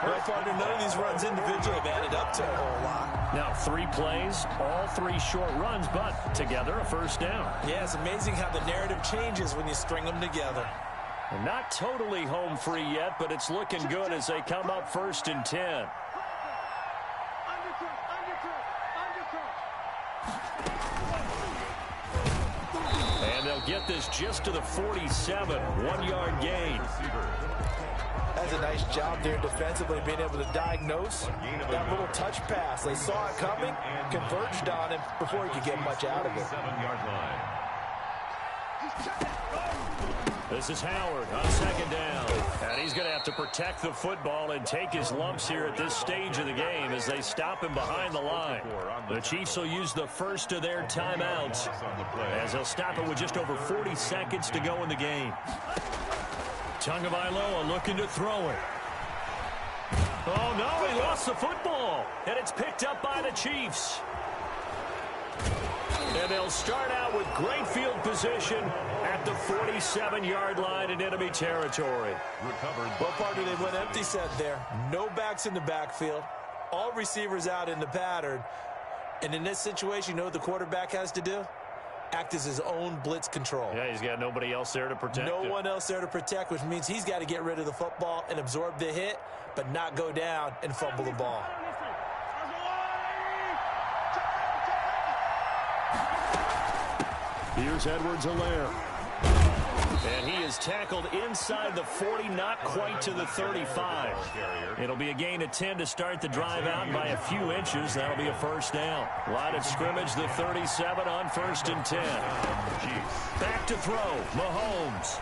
Well, partner, none of these runs individually have added up to a whole lot. Now, 3 plays, all 3 short runs, but together a first down. Yeah, it's amazing how the narrative changes when you string them together. And not totally home free yet, but it's looking good as they come up 1st and 10. And they'll get this just to the 47, 1-yard gain. That's a nice job there defensively, being able to diagnose that little touch pass. They saw it coming, converged on it before he could get much out of it. 7-yard line. This is Howard on 2nd down. And he's going to have to protect the football and take his lumps here at this stage of the game as they stop him behind the line. The Chiefs will use the first of their timeouts as they'll stop it with just over 40 seconds to go in the game. Tagovailoa looking to throw it. Oh, no, he lost the football. And it's picked up by the Chiefs. And they'll start out with great field position at the 47-yard line in enemy territory. Recovered. Well, partner, they went empty set there. No backs in the backfield. All receivers out in the pattern. And in this situation, you know what the quarterback has to do? Act as his own blitz control. Yeah, he's got nobody else there to protect No him. one else there to protect, which means he's got to get rid of the football and absorb the hit, but not go down and fumble the ball. Here's Edwards-Helaire. And he is tackled inside the 40, not quite to the 35. It'll be a gain of 10 to start the drive out, and by a few inches, that'll be a first down. Line of scrimmage, the 37 on 1st and 10. Back to throw, Mahomes.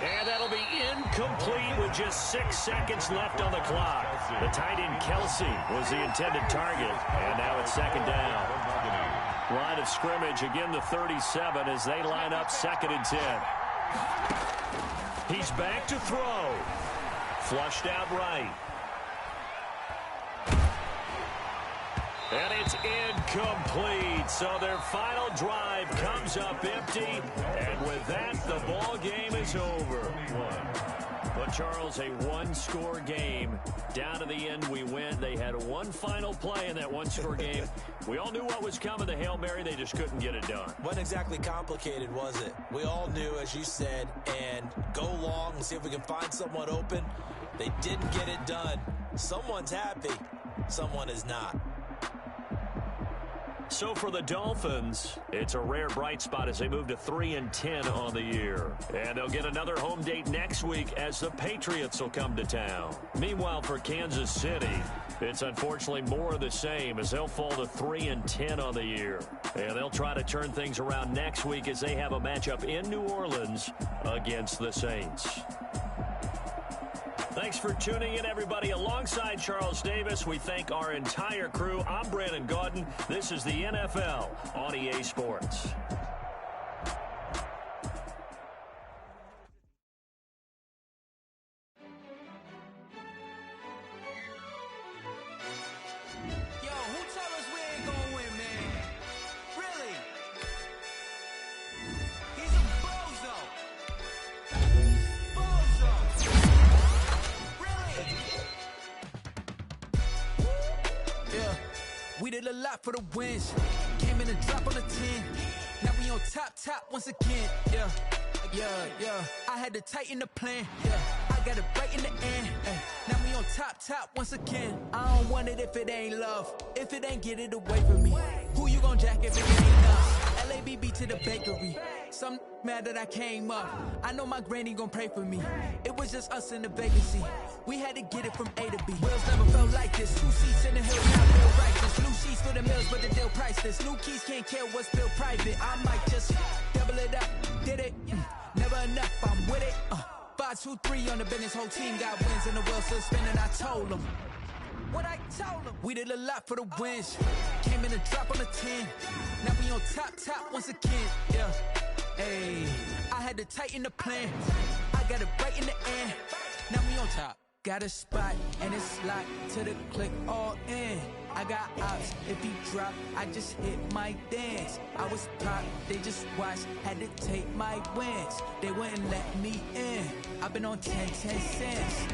And that'll be incomplete with just 6 seconds left on the clock. The tight end Kelsey was the intended target, and now it's 2nd down. Line of scrimmage, again the 37 as they line up 2nd and 10. He's back to throw. Flushed out right. And it's incomplete. So their final drive comes up empty. And with that, the ball game is over. But, Charles, a one-score game. Down to the end, we win. They had one final play in that one-score game. We all knew what was coming. The Hail Mary, they just couldn't get it done. Wasn't exactly complicated, was it? We all knew, as you said, and go long and see if we can find someone open. They didn't get it done. Someone's happy. Someone is not. So for the Dolphins, it's a rare bright spot as they move to 3-10 on the year. And they'll get another home date next week as the Patriots will come to town. Meanwhile, for Kansas City, it's unfortunately more of the same as they'll fall to 3-10 on the year. And they'll try to turn things around next week as they have a matchup in New Orleans against the Saints. Thanks for tuning in, everybody. Alongside Charles Davis, we thank our entire crew. I'm Brandon Gaudin. This is the NFL on EA Sports. Yo, who tell us we ain't gonna win, man? Really? He's a bozo. Bozo. Really? Yeah, we did a lot for the wins. Came in and drop on the 10. Now we on top once again. Yeah. I had to tighten the plan. Yeah, I got it right in the end. Ay. Now we on top once again. I don't want it if it ain't love. If it ain't, get it away from me. Who you gon' jack if it ain't us? LABB to the bakery. Some mad that I came up. I know my granny gon' pray for me. It was just us in the vacancy. We had to get it from A to B. Wheels never felt like this. 2 seats in the hills, now feel righteous. New sheets for the mills, but the deal priceless. New keys can't care what's built private. I might just double it up. Did it? Never enough, I'm with it. 5, 2, 3 on the business. Whole team got wins and the wheel still spinning. I told them what I told them. We did a lot for the wins. Came in and drop on the 10. Now we on top once again. Yeah. Hey, I had to tighten the plan. I got it right in the end. Now we on top. Got a spot and it's locked to the click all in. I got ops, if he drop, I just hit my dance. I was pop, they just watched, had to take my wins. They wouldn't let me in. I've been on 10 cents.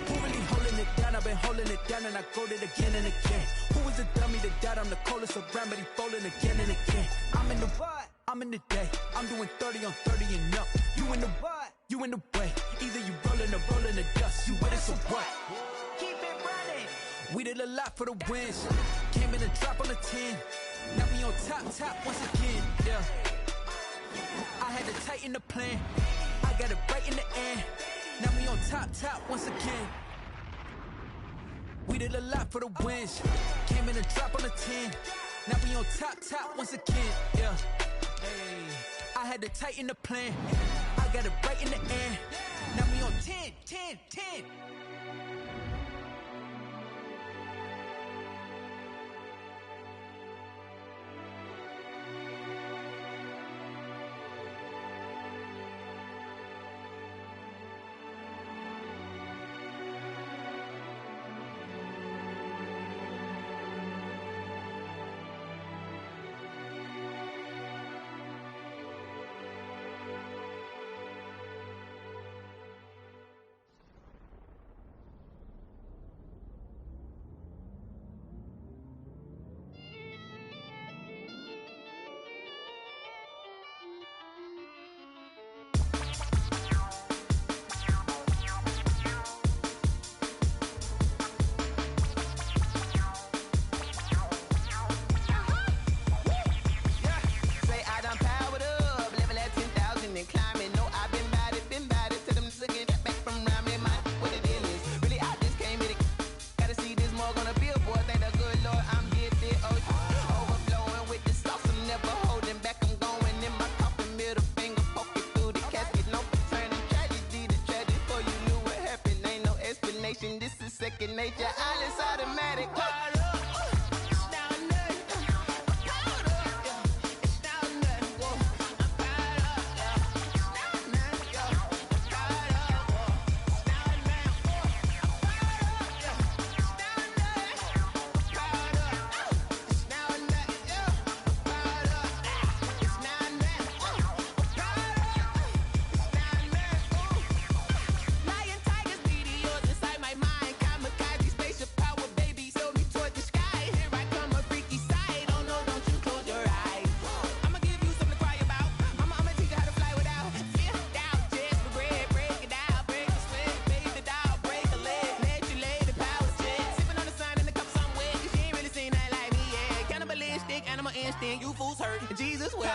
Who really holding it down? I've been holding it down and I go it again and again. Who was the dummy that died? I'm the coldest around, but he folding again and again. I'm in the what? I'm in the day. I'm doing 30 on 30 and up. You in the what? You in the way. Either you rolling or rolling the dust. You with us or what? Keep it running. We did a lot for the wins. Came in and drop on the 10. Now we on top once again. Yeah. I had to tighten the plan. I got it right in the end. Now we on top once again. We did a lot for the wins. Came in and drop on the 10. Now we on top once again. Yeah. Hey, I had to tighten the plan. I got it right in the end. Now we on 10. I'ma stand you fools hurt. Jesus will.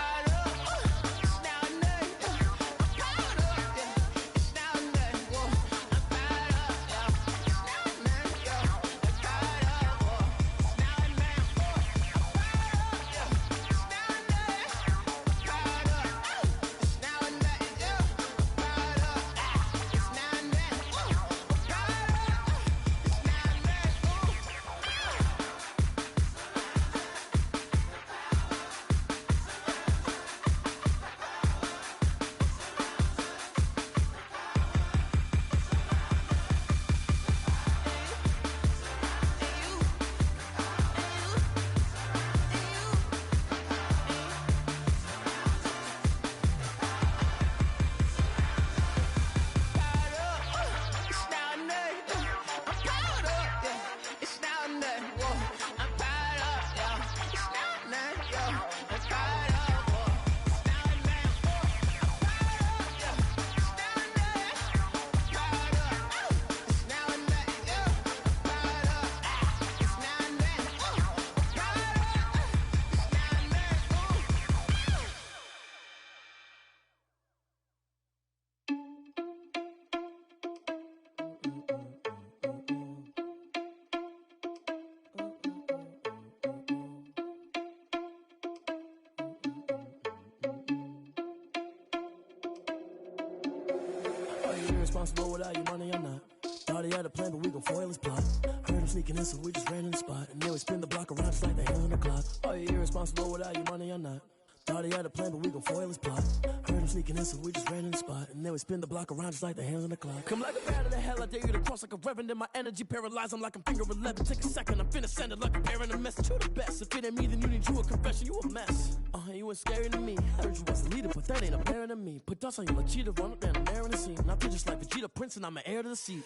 Irresponsible without your money, I'm not. Thought he had a plan, but we gon' foil his plot. Heard him sneaking in, so we just ran in the spot. And then we spin the block around just like the hell on the clock. Oh, you irresponsible without your money, I'm not. Thought he had a plan, but we gon' foil his plot. Heard him sneaking in, so we just ran in the spot. And then we spin the block around just like the hands on the clock. Come like a bat of the hell, I dare you to cross like a reverend. And my energy paralyzed, I'm like I'm finger 11. Take a second, I'm finna send it like a parent. A message, you the best. If it ain't me, then you need you a confession. You a mess. You ain't scary to me. Heard you was a leader, but that ain't apparent to me. Put dust on you like cheetah, run up down the air in the scene. And I feel just like Vegeta Prince, and I'm an heir to the seat.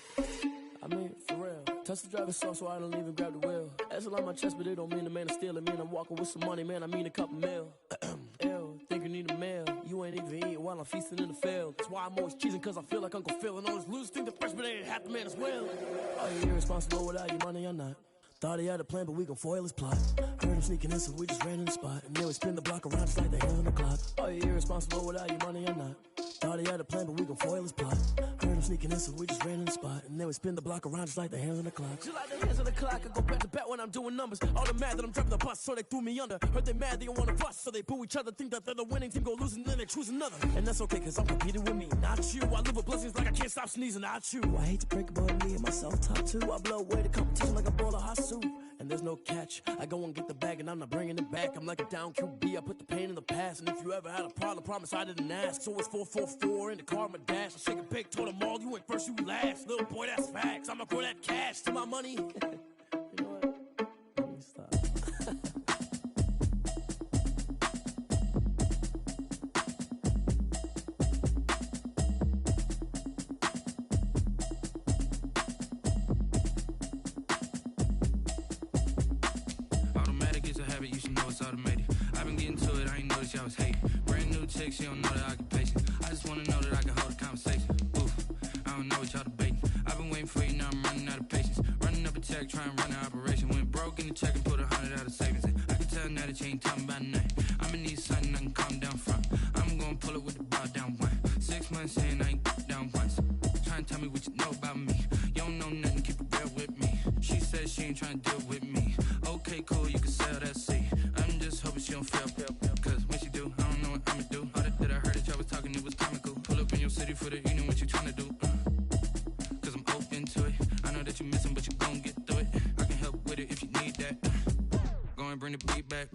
I mean, for real. Touch the driver's sauce so I don't even grab the wheel. That's on my chest, but it don't mean the man is stealing. Man, I'm walking with some money, man, I mean a couple mil. Ew, think you need a meal. You ain't even eating while I'm feasting in the field. That's why I'm always cheesing, cause I feel like Uncle Phil. And all those losers think the freshman ain't half the man as well. Are you irresponsible without your money or not? Thought he had a plan, but we gon' foil his plot. Heard him sneaking in, so we just ran in the spot. And then we spin the block around just like the hell on the clock. Are you irresponsible without your money or not? Thought he had a plan, but we gon' foil his plot. Heard him sneaking in, so we just ran in the spot. And then we spin the block around just like the hands on the clock. Just like the hands on the clock, I go back to back when I'm doing numbers. All the mad that I'm driving the bus, so they threw me under. Heard they mad, they don't wanna bust, so they boo each other. Think that they're the winning team, go losing, then they choose another. And that's okay, cause I'm competing with me, not you. I live with blessings like I can't stop sneezing, not you. I hate to break about me and my self-talk too. I blow away the competition like a bowl of hot soup. And there's no catch. I go and get the bag and I'm not bringing it back. I'm like a down QB, I put the pain in the past. And if you ever had a problem, promise I didn't ask. So it's 444 in the car, my dash. I shake a big, told them all, you ain't first, you last. Little boy, that's facts. I'ma throw that cash to my money. You know what? Let me stop. You should know it's automated. I've been getting to it, I ain't noticed y'all was hating. Brand new chick, she don't know the occupation. I just wanna know that I can hold a conversation. Oof, I don't know what y'all debating. I've been waiting for you, now I'm running out of patience. Running up a check, trying to run an operation. Went broke in the check and put 100 out of savings. I can tell now that you ain't talking about nothing. I'ma need something I can calm down from. I'm gonna pull it with the bar down one. 6 months in, I ain't down once. Trying to tell me what you know about me. You don't know nothing, keep it real with me. She said she ain't trying to deal with me. Okay, cool, you can sell that seat. I'm just hoping she don't fail. Cause when she do, I don't know what I'ma do. All that I heard that y'all was talking, it was comical. Pull up in your city for the evening, what you tryna do? Cause I'm open to it. I know that you missing, but you gon' get through it. I can help with it if you need that. Go and bring the beat back.